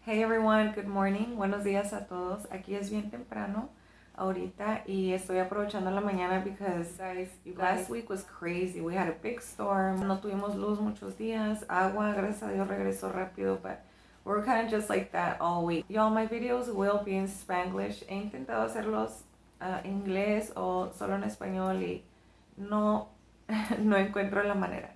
Hey everyone, good morning. Buenos días a todos. Aquí es bien temprano ahorita y estoy aprovechando la mañana because last week was crazy. We had a big storm. No tuvimos luz muchos días. Agua, gracias a Dios, regresó rápido, but we're kind of just like that all week. Y'all, my videos will be in Spanglish. He intentado hacerlos en inglés o solo en español y no, no encuentro la manera.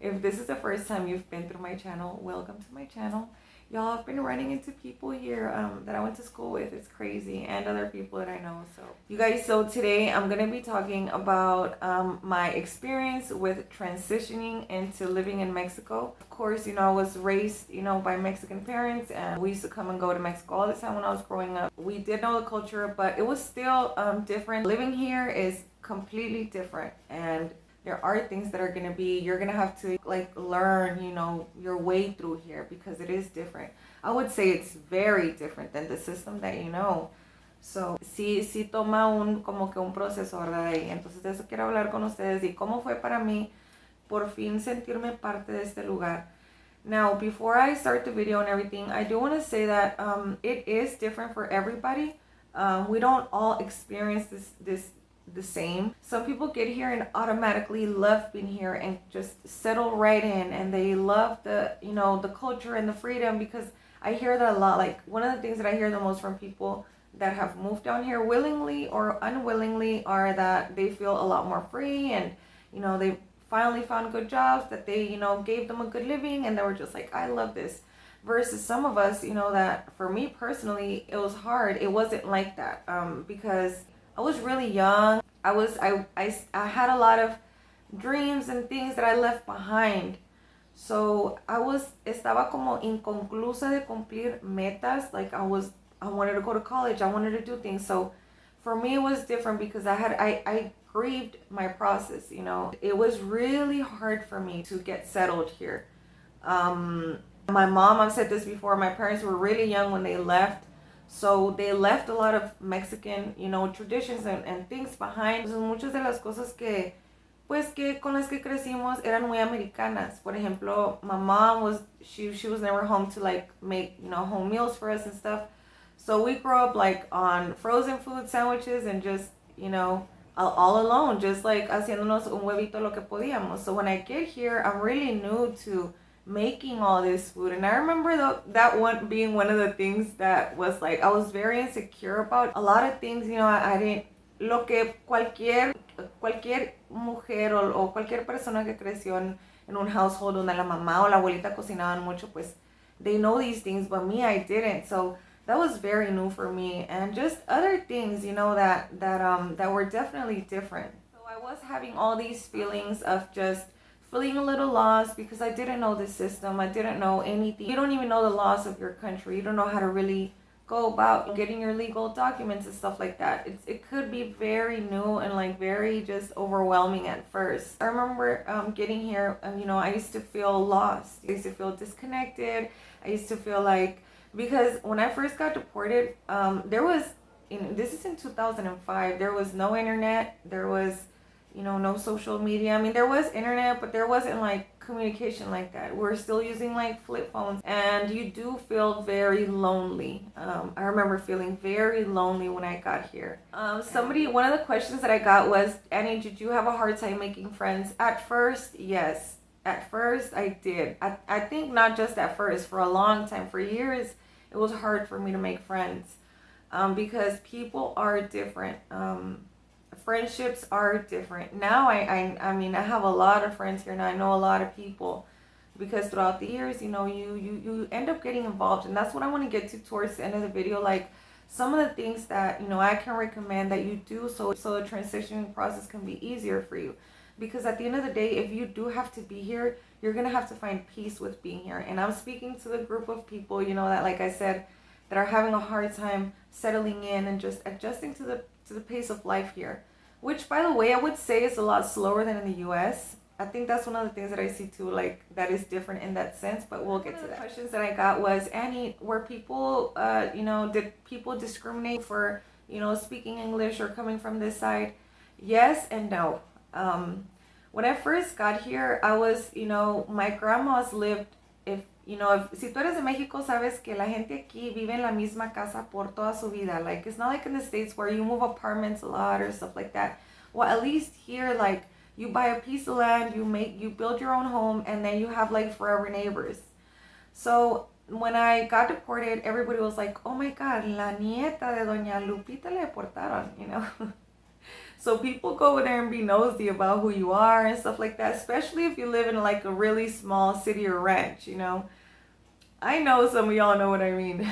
If this is the first time you've been through my channel, welcome to my channel. Y'all, I've been running into people here that I went to school with. It's crazy. And other people that I know. So you guys, so today I'm going to be talking about my experience with transitioning into living in Mexico. Of course, I was raised, by Mexican parents, and we used to come and go to Mexico all the time when I was growing up. We did know the culture, but it was still different. Living here is completely different, and there are things that are going to be, you're going to have to learn, your way through here because it is different. I would say it's very different than the system that you know. So, sí toma como que un proceso, ¿verdad? Ahí. Entonces, de eso quiero hablar con ustedes y cómo fue para mí por fin sentirme parte de este lugar. Now, before I start the video and everything, I do want to say that it is different for everybody. We don't all experience this the same. Some people get here and automatically love being here and just settle right in, and they love the the culture and the freedom, because I hear that a lot. Like, one of the things that I hear the most from people that have moved down here willingly or unwillingly are that they feel a lot more free, and they finally found good jobs that they gave them a good living, and they were just like, I love this. Versus some of us, that for me personally, it was hard. It wasn't like that because I was really young. I had a lot of dreams and things that I left behind. So estaba como inconclusa de cumplir metas. Like, I wanted to go to college. I wanted to do things. So for me, it was different because I grieved my process, It was really hard for me to get settled here. My mom, I've said this before, my parents were really young when they left. So they left a lot of Mexican, traditions and things behind. Entonces, muchas de las cosas que con las que crecimos eran muy americanas. Por ejemplo, my mom she was never home to make, home meals for us and stuff. So we grew up on frozen food sandwiches and just, all alone, just haciéndonos un huevito lo que podíamos. So when I get here, I'm really new to making all this food, and I remember that one being one of the things that was I was very insecure about a lot of things. I didn't, lo que cualquier mujer o cualquier persona que creció en un household donde la mamá o la abuelita cocinaban mucho, pues they know these things, but me, I didn't. So that was very new for me, and just other things, that were definitely different. So I was having all these feelings of just feeling a little lost because I didn't know the system. I didn't know anything. You don't even know the laws of your country. You don't know how to really go about getting your legal documents and stuff like that. It could be very new and very just overwhelming at first. I remember getting here and I used to feel lost. I used to feel disconnected. I used to feel because when I first got deported, there was, this is in 2005, there was no internet. There was no social media. I mean, there was internet, but there wasn't communication like that. We're still using flip phones, and you do feel very lonely. I remember feeling very lonely when I got here. One of the questions that I got was, Annie, did you have a hard time making friends? At first, yes. At first, I did. I think not just at first, for a long time, for years, it was hard for me to make friends because people are different. Friendships are different. Now I mean, I have a lot of friends here now. I know a lot of people because throughout the years, you end up getting involved, and that's what I want to get to towards the end of the video. Some of the things that I can recommend that you do so the transitioning process can be easier for you. Because at the end of the day, if you do have to be here, you're gonna have to find peace with being here. And I'm speaking to the group of people, that, like I said, that are having a hard time settling in and just adjusting to the pace of life here. Which, by the way, I would say is a lot slower than in the U.S. I think that's one of the things that I see too, that is different in that sense, but we'll get to that. One of the questions that I got was, Annie, were people, did people discriminate for, speaking English or coming from this side? Yes and no. When I first got here, I was, my grandma's lived, if You know, si tú eres de Mexico, sabes que la gente aquí vive en la misma casa por toda su vida. Like, it's not like in the States where you move apartments a lot or stuff like that. Well, at least here, like, you buy a piece of land, you build your own home, and then you have, like, forever neighbors. So, when I got deported, everybody was like, oh my God, la nieta de Doña Lupita le deportaron, you know? So people go over there and be nosy about who you are and stuff like that, especially if you live in like a really small city or ranch, you know. I know some of y'all know what I mean.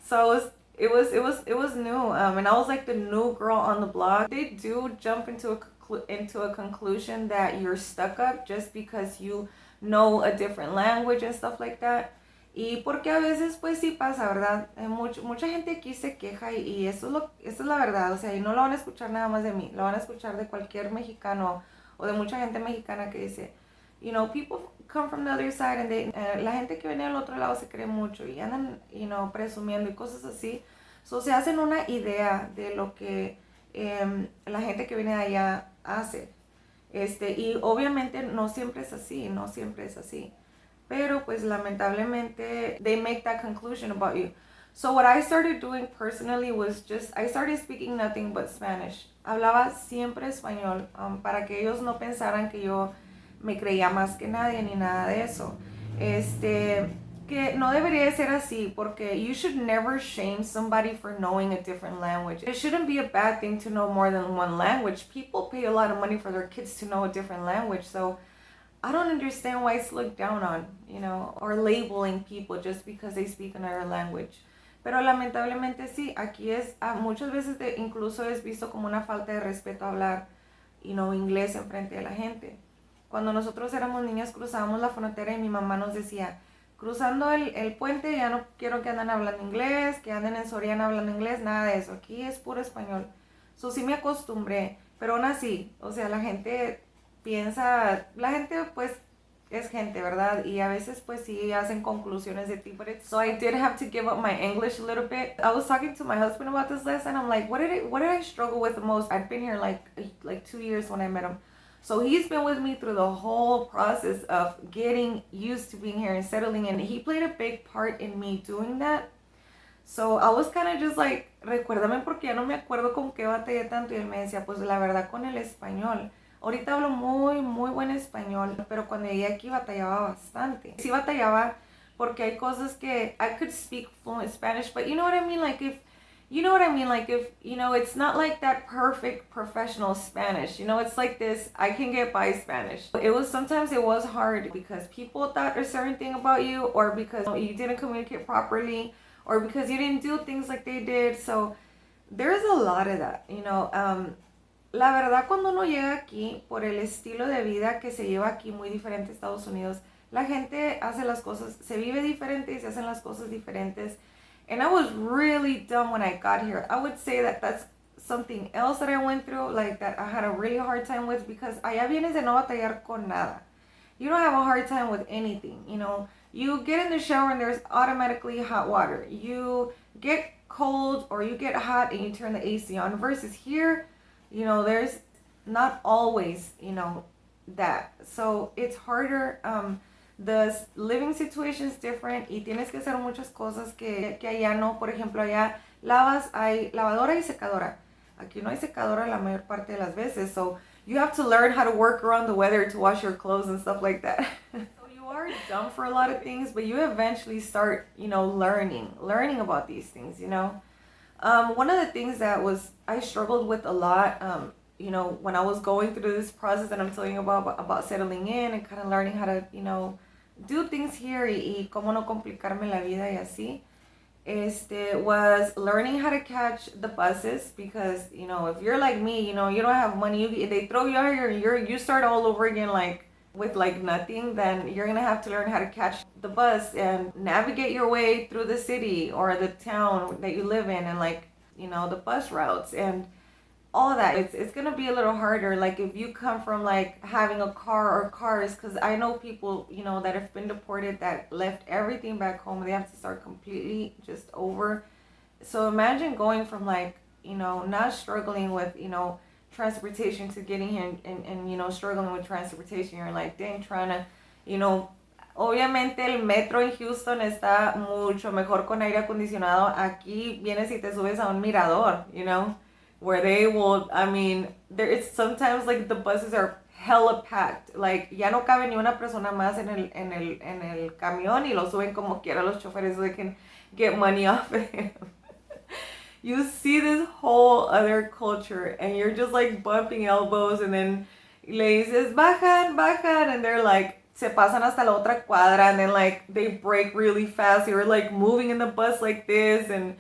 So it was new, and I was like the new girl on the block. They do jump into a conclusion that you're stuck up just because you know a different language and stuff like that. Y porque a veces pues sí pasa, ¿verdad? Mucha gente aquí se queja y eso es la verdad, o sea, y no lo van a escuchar nada más de mí, lo van a escuchar de cualquier mexicano o de mucha gente mexicana que dice, you know, people come from the other side and la gente que viene del otro lado se cree mucho y andan, you know, presumiendo y cosas así. So se hacen una idea de lo que la gente que viene de allá hace. Y obviamente no siempre es así, no siempre es así. Pero pues lamentablemente they make that conclusion about you. So what I started doing personally was I started speaking nothing but Spanish. Hablaba siempre español, para que ellos no pensaran que yo me creía más que nadie ni nada de eso. Que no debería de ser así, porque you should never shame somebody for knowing a different language. It shouldn't be a bad thing to know more than one language. People pay a lot of money for their kids to know a different language, so I don't understand why it's looked down on, you know, or labeling people just because they speak another language. Pero lamentablemente sí, aquí muchas veces incluso es visto como una falta de respeto hablar, you know, inglés enfrente de la gente. Cuando nosotros éramos niñas cruzábamos la frontera y mi mamá nos decía, cruzando el puente ya no quiero que anden hablando inglés, que anden en Soriana hablando inglés, nada de eso, aquí es puro español. So sí me acostumbré, pero aún así, o sea, la gente pues es gente, ¿verdad? Y a veces pues sí hacen conclusiones de tipo. So I did have to give up my English a little bit. I was talking to my husband about this lesson. I'm like, what did I struggle with the most? I'd been here like 2 years when I met him. So he's been with me through the whole process of getting used to being here and settling in. He played a big part in me doing that. So I was kind of just like, recuérdame porque ya no me acuerdo con qué batallé tanto. Y él me decía, pues la verdad con el español. Ahorita hablo muy, muy buen español, pero cuando llegué aquí batallaba bastante. Sí batallaba porque hay cosas que I could speak fluent Spanish, but you know what I mean? Like if, you know, it's not like that perfect professional Spanish. You know, it's like this, I can get by Spanish. Sometimes it was hard because people thought a certain thing about you, or because you didn't communicate properly, or because you didn't do things like they did. So there's a lot of that, you know. La verdad, cuando uno llega aquí, por el estilo de vida que se lleva aquí muy diferente a Estados Unidos, la gente hace las cosas, se vive diferente y se hacen las cosas diferentes. And I was really dumb when I got here. I would say that that's something else that I went through, like that I had a really hard time with, because allá vienes de no batallar con nada. You don't have a hard time with anything, you know. You get in the shower and there's automatically hot water. You get cold or you get hot and you turn the AC on, versus here, you know, there's not always, you know, that. So it's harder. The living situation is different y tienes que hacer muchas cosas que allá no. Por ejemplo, allá hay lavadora y secadora. Aquí no hay secadora la mayor parte de las veces. So you have to learn how to work around the weather to wash your clothes and stuff like that. So you are dumb for a lot of things, but you eventually start, you know, learning about these things, you know. One of the things that I struggled with a lot, you know, when I was going through this process that I'm telling you about settling in and kind of learning how to, you know, do things here y cómo no complicarme la vida y así, was learning how to catch the buses, because, you know, if you're like me, you know, you don't have money, they throw you out here and you start all over again, like, with like nothing, then you're gonna have to learn how to catch the bus and navigate your way through the city or the town that you live in, and like, you know, the bus routes and all that. It's gonna be a little harder, like if you come from like having a car or cars, because I know people, you know, that have been deported that left everything back home. They have to start completely just over. So imagine going from like, you know, not struggling with, you know, transportation to getting here and you know, struggling with transportation. You're like, dang, trying to, you know, Obviamente el metro en Houston está mucho mejor con aire acondicionado. Aquí vienes y te subes a un mirador, you know, where they will, I mean, there is sometimes like the buses are hella packed. Like ya no cabe ni una persona más en el camión y lo suben como quiera los choferes so they can get money off of him. You see this whole other culture and you're just like bumping elbows and then le dices, bajan, bajan, and they're like, se pasan hasta la otra cuadra and then like they brake really fast. You're like moving in the bus like this and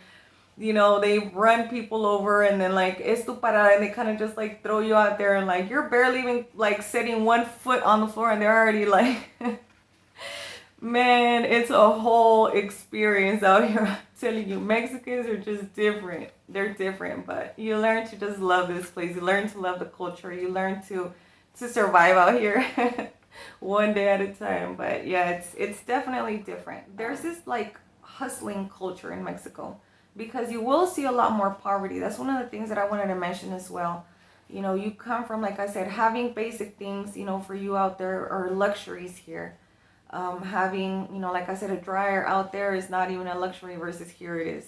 you know, they run people over and then like es tu parada and they kind of just like throw you out there and like you're barely even like setting one foot on the floor and they're already like man, it's a whole experience out here. I'm telling you, Mexicans are just different. They're different, but you learn to just love this place. You learn to love the culture. You learn to survive out here one day at a time. But yeah, it's definitely different. There's this like hustling culture in Mexico because you will see a lot more poverty. That's one of the things that I wanted to mention as well. You know, you come from, like I said, having basic things, you know, for you out there or luxuries here. Having, you know, like I said, a dryer out there is not even a luxury versus here it is.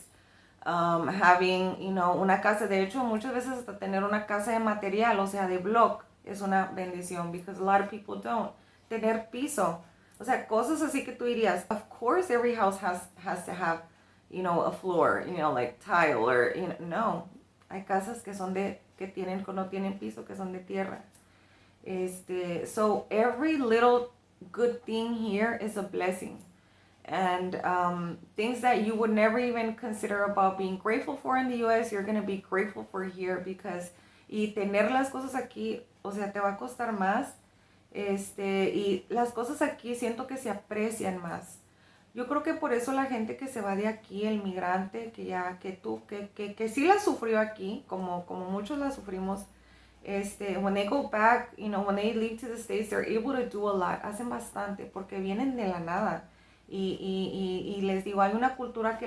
Having, you know, una casa, de hecho, muchas veces hasta tener una casa de material, o sea, de block, es una bendición because a lot of people don't. Tener piso, o sea, cosas así que tú dirías, of course every house has to have, you know, a floor, you know, like tile or, you know, no. Hay casas que son que no tienen piso, que son de tierra. So every little good thing here is a blessing. And things that you would never even consider about being grateful for in the US, you're going to be grateful for here because y tener las cosas aquí, o sea, te va a costar más. Y las cosas aquí siento que se aprecian más. Yo creo que por eso la gente que se va de aquí, el migrante, que sí la sufrió aquí, como muchos la sufrimos, when they go back, you know, when they leave to the States, they're able to do a lot, hacen bastante, porque vienen de la nada. Y les digo, hay una cultura que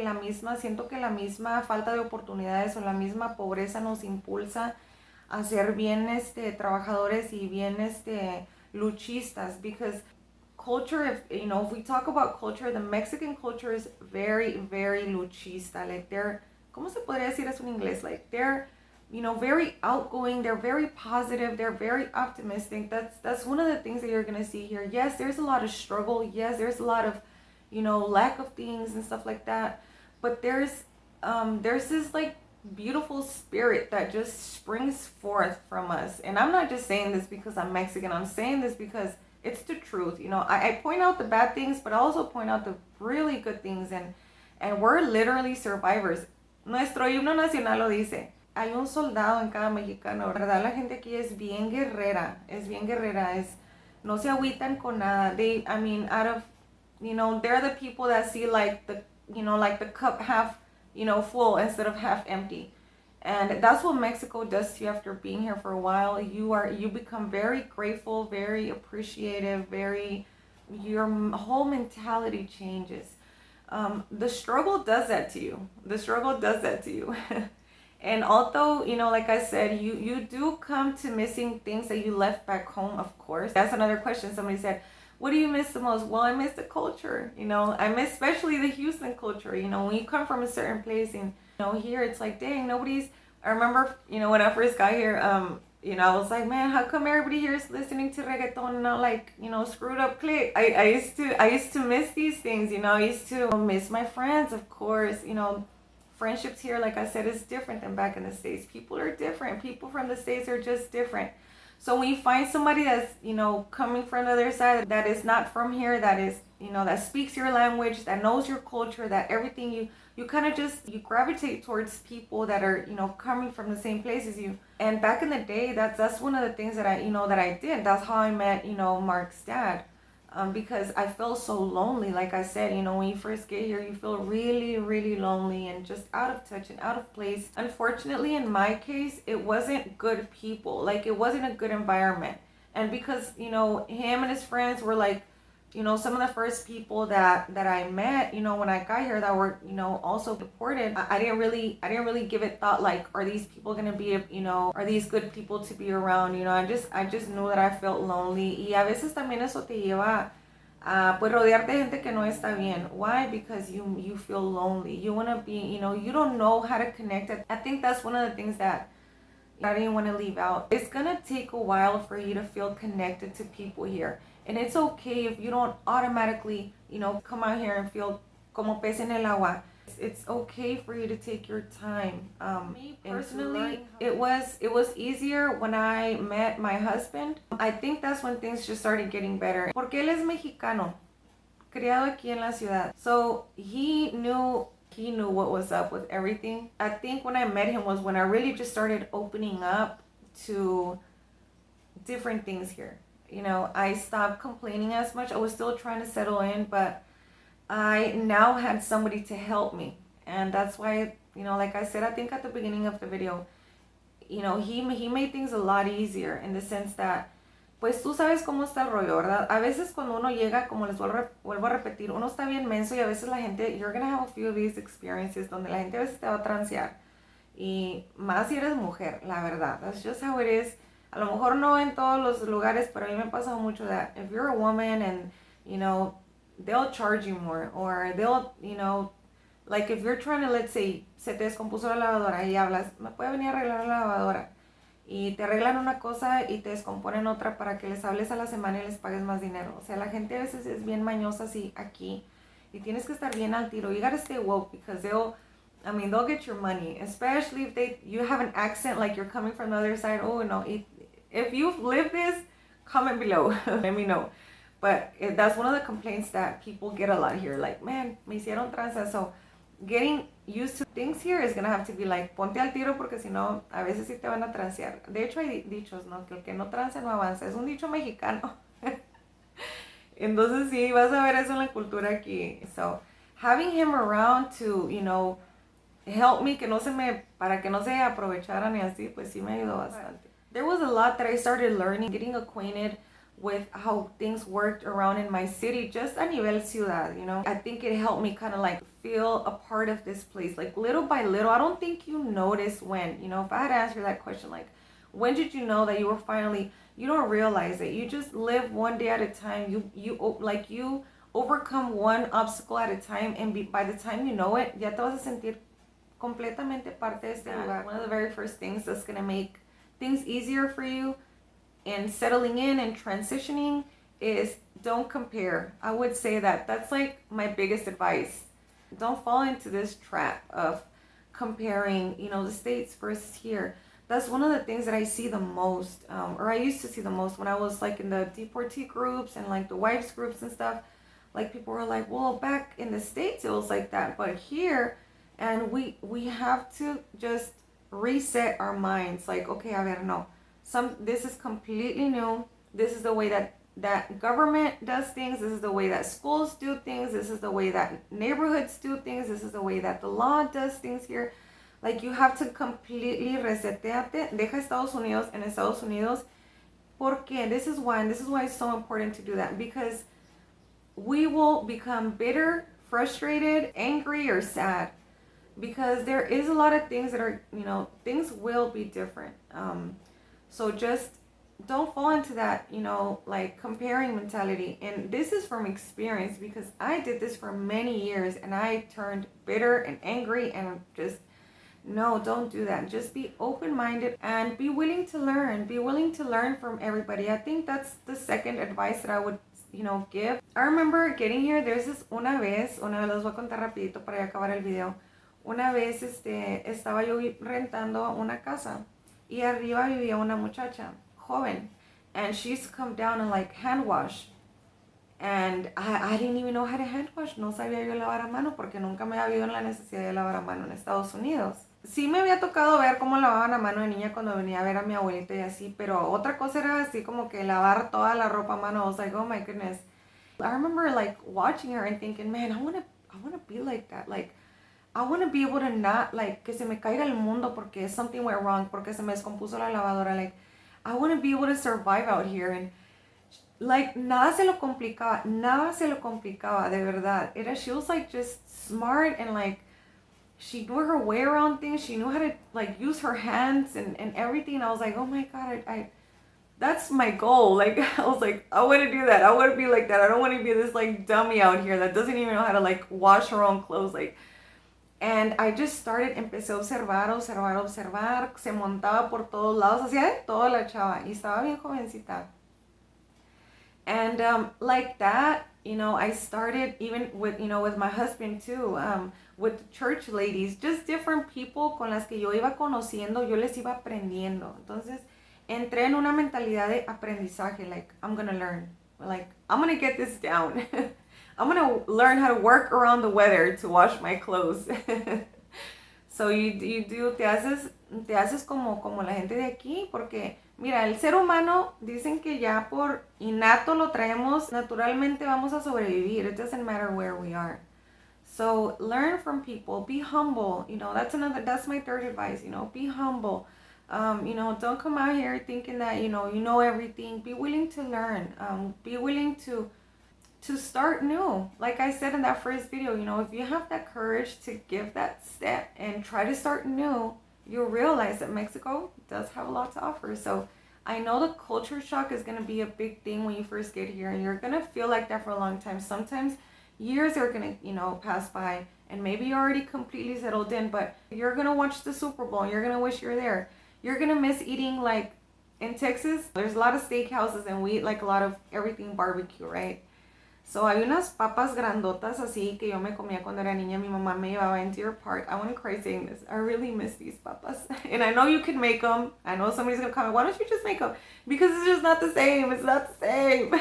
siento que la misma falta de oportunidades o la misma pobreza nos impulsa a ser bien trabajadores y bien luchistas, because culture, if we talk about culture, the Mexican culture is very, very luchista. Like they're, ¿cómo se podría decir eso en inglés? Like they're, you know, very outgoing, they're very positive, they're very optimistic. That's one of the things that you're gonna see here. Yes, there's a lot of struggle. Yes, there's a lot of, you know, lack of things and stuff like that. But there's this like beautiful spirit that just springs forth from us. And I'm not just saying this because I'm Mexican. I'm saying this because it's the truth. You know, I point out the bad things, but I also point out the really good things. And we're literally survivors. Nuestro himno nacional lo dice. Hay un soldado en cada mexicano, ¿verdad? La gente aquí es bien guerrera, no se agüitan con nada. Out of, you know, they're the people that see like the cup half, you know, full instead of half empty. And that's what Mexico does to you after being here for a while. You become very grateful, very appreciative, your whole mentality changes. The struggle does that to you. And although, you know, like I said, you do come to missing things that you left back home, of course. That's another question. Somebody said, what do you miss the most? Well, I miss the culture. You know, I miss especially the Houston culture. You know, when you come from a certain place and, you know, here it's like, dang, I remember, you know, when I first got here, you know, I was like, man, how come everybody here is listening to reggaeton and not like, you know, screwed up click? I used to miss these things, you know. I used to miss my friends, of course, you know. Friendships here, like I said, is different than back in the States. People are different. People from the States are just different. So when you find somebody that's, you know, coming from the other side, that is not from here, that is, you know, that speaks your language, that knows your culture, that everything, you kind of you gravitate towards people that are, you know, coming from the same place as you. And back in the day, that's one of the things that I did. That's how I met, you know, Mark's dad. Because I felt so lonely. Like I said, you know, when you first get here, you feel really, really lonely and just out of touch and out of place. Unfortunately, in my case, it wasn't good people. Like, it wasn't a good environment. And because, you know, him and his friends were like, you know, some of the first people that I met, you know, when I got here that were, you know, also deported, I didn't really give it thought, like, are these people going to be, you know, are these good people to be around? You know, I just knew that I felt lonely. Y a veces también eso te lleva pues rodearte de gente que no está bien. Why? Because you feel lonely. You want to be, you don't know how to connect. I think that's one of the things that I didn't want to leave out. It's gonna take a while for you to feel connected to people here. And it's okay if you don't automatically, come out here and feel como pez en el agua. It's okay for you to take your time. Me personally, it was easier when I met my husband. I think that's when things just started getting better. Porque él es mexicano, criado aquí en la ciudad. So he knew what was up with everything. I think when I met him was when I really just started opening up to different things here. I stopped complaining as much. I was still trying to settle in, but I now had somebody to help me. And that's why, like I said, I think at the beginning of the video, he made things a lot easier in the sense that, pues tú sabes cómo está el rollo, ¿verdad? A veces cuando uno llega, como les vuelvo a repetir, uno está bien menso y a veces la gente, you're gonna have a few of these experiences donde la gente a veces te va a transear. Y más si eres mujer, la verdad. That's just how it is. A lo mejor no en todos los lugares, pero a mí me pasa mucho that if you're a woman and, they'll charge you more, or they'll, like if you're trying to, let's say, se te descompuso la lavadora y hablas, me puede venir a arreglar la lavadora. Y te arreglan una cosa y te descomponen otra para que les hables a la semana y les pagues más dinero. O sea, la gente a veces es bien mañosa así aquí. Y tienes que estar bien al tiro. You gotta stay woke because they'll get your money. Especially if you have an accent like you're coming from the other side. Oh, no. If you've lived this, comment below. Let me know. But that's one of the complaints that people get a lot here. Like, man, me hicieron tranza. So getting used to things here is gonna have to be like, ponte al tiro porque si no, a veces sí te van a transear. De hecho, hay dichos, ¿no? Que el que no tranza no avanza. Es un dicho mexicano. Entonces sí, vas a ver eso en la cultura aquí. So, having him around to, help me, para que no se aprovecharan y así, pues sí me ayudó bastante. There was a lot that I started learning, getting acquainted with how things worked around in my city, just a nivel ciudad, I think it helped me kind of like feel a part of this place, like little by little. I don't think you notice when, if I had to answer that question, like, when did you know that you were finally, you don't realize it. You just live one day at a time. You overcome one obstacle at a time, and by the time you know it, ya te vas a sentir completamente parte de este lugar. One of the very first things that's going to make things easier for you and settling in and transitioning is don't compare. I would say that's like my biggest advice. Don't fall into this trap of comparing, the States versus here. That's one of the things that I see the most, or I used to see the most when I was like in the deportee groups and like the wives groups and stuff. Like people were like, well, back in the States it was like that, but here, and we have to just reset our minds. Like, okay, a ver, no. This is completely new. This is the way that government does things. This is the way that schools do things. This is the way that neighborhoods do things. This is the way that the law does things here. Like, you have to completely reseteate. Deja Estados Unidos en Estados Unidos. Porque this is why it's so important to do that. Because we will become bitter, frustrated, angry, or sad. Because there is a lot of things that are, things will be different. So just don't fall into that, like comparing mentality. And this is from experience because I did this for many years and I turned bitter and angry and just, no, don't do that. Just be open-minded and be willing to learn. Be willing to learn from everybody. I think that's the second advice that I would, give. I remember getting here, there's this una vez les voy a contar rapidito para ya acabar el video. Una vez estaba yo rentando una casa. Y arriba vivía una muchacha, joven. And she used to come down and like hand wash. And I didn't even know how to hand wash. No sabía yo lavar a mano porque nunca me había habido en la necesidad de lavar a mano en Estados Unidos. Sí me había tocado ver cómo lavaban a mano de niña cuando venía a ver a mi abuelita y así. Pero otra cosa era así como que lavar toda la ropa a mano. I was like, oh my goodness. I remember like watching her and thinking, man, I want to be like that. Like, I want to be able to not, like, que se me caiga el mundo porque something went wrong, porque se me descompuso la lavadora. Like, I want to be able to survive out here. And, like, nada se lo complicaba, de verdad. She was, like, just smart and, like, she knew her way around things. She knew how to, like, use her hands and everything. I was like, oh, my God, that's my goal. Like, I was like, I want to do that. I want to be like that. I don't want to be this like dummy out here that doesn't even know how to like wash her own clothes. Like, and I just started, empecé a observar, observar, observar. Se montaba por todos lados, hacía de toda la chava y estaba bien jovencita. And like that, you know, I started even with, you know, with my husband too, with church ladies, just different people con las que yo iba conociendo, yo les iba aprendiendo. Entonces, entré en una mentalidad de aprendizaje, like, I'm gonna learn, like, I'm gonna get this down. I'm gonna learn how to work around the weather to wash my clothes. So you do, te haces como la gente de aquí, porque mira, el ser humano dicen que ya por innato lo traemos, naturalmente vamos a sobrevivir. It doesn't matter where we are. So learn from people, be humble. You know, that's my third advice, you know, be humble. You know, don't come out here thinking that, you know everything. Be willing to learn. Be willing to start new. Like I said in that first video, you know, if you have that courage to give that step and try to start new, you'll realize that Mexico does have a lot to offer. So I know the culture shock is going to be a big thing when you first get here, and you're going to feel like that for a long time. Sometimes years are going to, you know, pass by, and maybe you're already completely settled in, but you're going to watch the Super Bowl and you're going to wish you're there. You're going to miss eating, like in Texas, there's a lot of steakhouses and we eat like a lot of everything barbecue, right? So hay unas papas grandotas así que yo me comía cuando era niña. Mi mamá me llevaba in Deer Park. I want to cry saying this. I really miss these papas. And I know you can make them. I know somebody's going to comment, why don't you just make them? Because it's just not the same. It's not the same.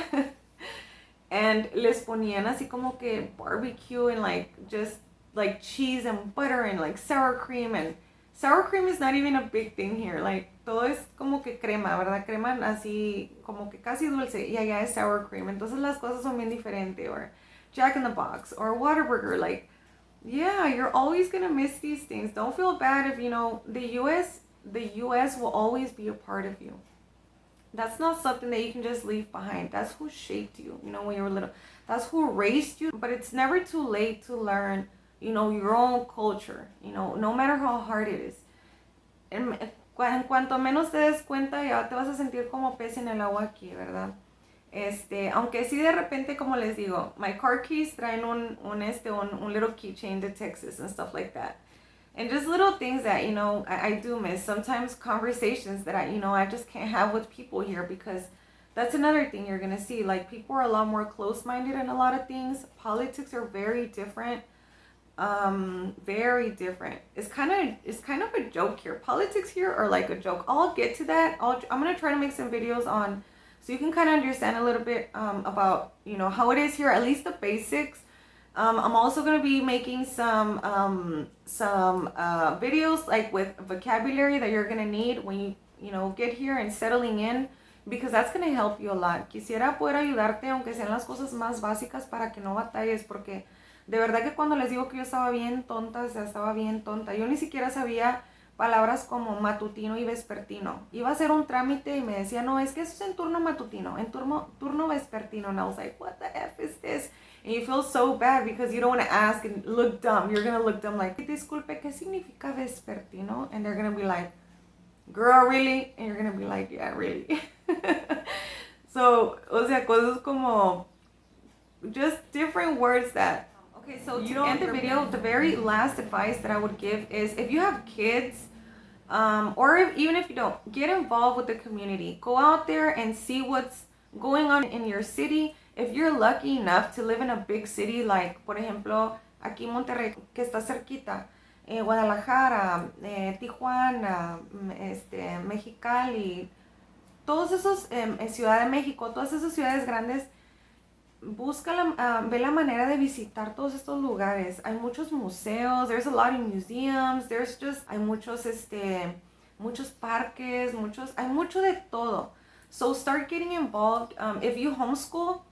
And les ponían así como que barbecue and like just like cheese and butter and like sour cream. And sour cream is not even a big thing here. Like todo es como que crema, ¿verdad? Crema así como que casi dulce y allá es sour cream. Entonces las cosas son bien diferentes. Or Jack in the Box or Whataburger. Like, yeah, you're always going to miss these things. Don't feel bad if, you know, the US will always be a part of you. That's not something that you can just leave behind. That's who shaped you, you know, when you were little. That's who raised you. But it's never too late to learn, you know, your own culture, you know, no matter how hard it is. En cuanto menos te des cuenta, ya te vas a sentir como pez en el agua aquí, ¿verdad? Aunque sí de repente, como les digo, my car keys traen un little keychain to Texas and stuff like that. And just little things that, you know, I do miss. Sometimes conversations that I just can't have with people here, because that's another thing you're going to see. Like, people are a lot more close-minded in a lot of things. Politics are very different. Very different. It's kind of a joke here. Politics here are like a joke. I'll get to that. I'm going to try to make some videos on, so you can kind of understand a little bit about, you know, how it is here, at least the basics. I'm also going to be making some videos like with vocabulary that you're going to need when you know, get here and settling in, because that's going to help you a lot. Quisiera poder ayudarte, aunque sean las cosas más básicas, para que no batalles, porque de verdad que cuando les digo que yo estaba bien tonta, o sea, estaba bien tonta. Yo ni siquiera sabía palabras como matutino y vespertino. Iba a hacer un trámite y me decía, no, es que eso es en turno matutino, en turno vespertino. And I was like, what the F is this? And you feel so bad because you don't want to ask and look dumb. You're going to look dumb like, disculpe, ¿qué significa vespertino? And they're going to be like, girl, really? And you're going to be like, yeah, really. So, o sea, cosas como just different words that... Okay, so to end the video, the very last advice that I would give is, if you have kids, or even if you don't, get involved with the community. Go out there and see what's going on in your city. If you're lucky enough to live in a big city, like, por ejemplo, aquí en Monterrey, que está cerquita, Guadalajara, Tijuana, Mexicali, todos esos, Ciudad de México, todas esas ciudades grandes, ve la manera de visitar todos estos lugares. Hay muchos museos, there's a lot of museums, hay muchos parques, hay mucho de todo. So start getting involved. If you homeschool,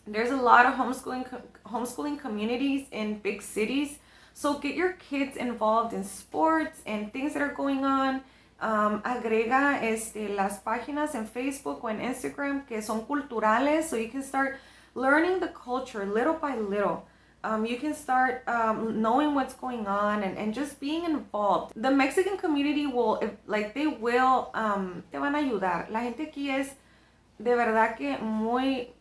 there's a lot of homeschooling communities in big cities. So get your kids involved in sports and things that are going on. Agrega las páginas en Facebook o en Instagram que son culturales, so you can start learning the culture little by little. You can start knowing what's going on and just being involved. The Mexican community will, they will, te van a ayudar. La gente aquí es de verdad que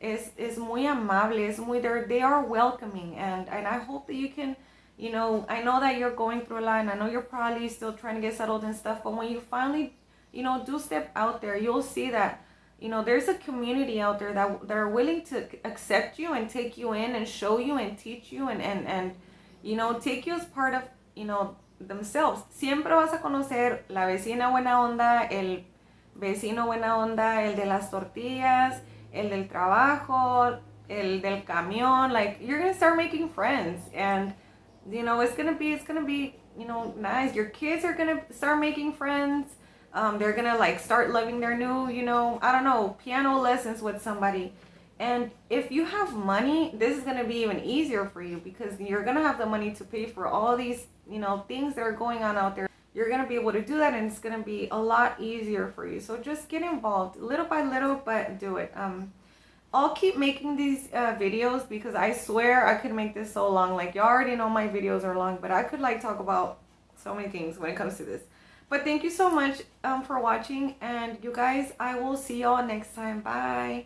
es muy amable, es muy, they are welcoming, and I hope that you can, I know that you're going through a lot, and I know you're probably still trying to get settled and stuff, but when you finally, do step out there, you'll see that, there's a community out there that are willing to accept you and take you in and show you and teach you and take you as part of, themselves. Siempre vas a conocer la vecina buena onda, el vecino buena onda, el de las tortillas, el del trabajo, el del camión. Like, you're gonna start making friends, and it's gonna be nice. Your kids are gonna start making friends. They're gonna start loving their new, I don't know, piano lessons with somebody. And if you have money, this is gonna be even easier for you because you're gonna have the money to pay for all these, things that are going on out there. You're gonna be able to do that, and it's gonna be a lot easier for you. So just get involved little by little, but do it. I'll keep making these videos because I swear I could make this so long. Like, you already know my videos are long, but I could talk about so many things when it comes to this. But thank you so much for watching, and you guys, I will see y'all next time. Bye.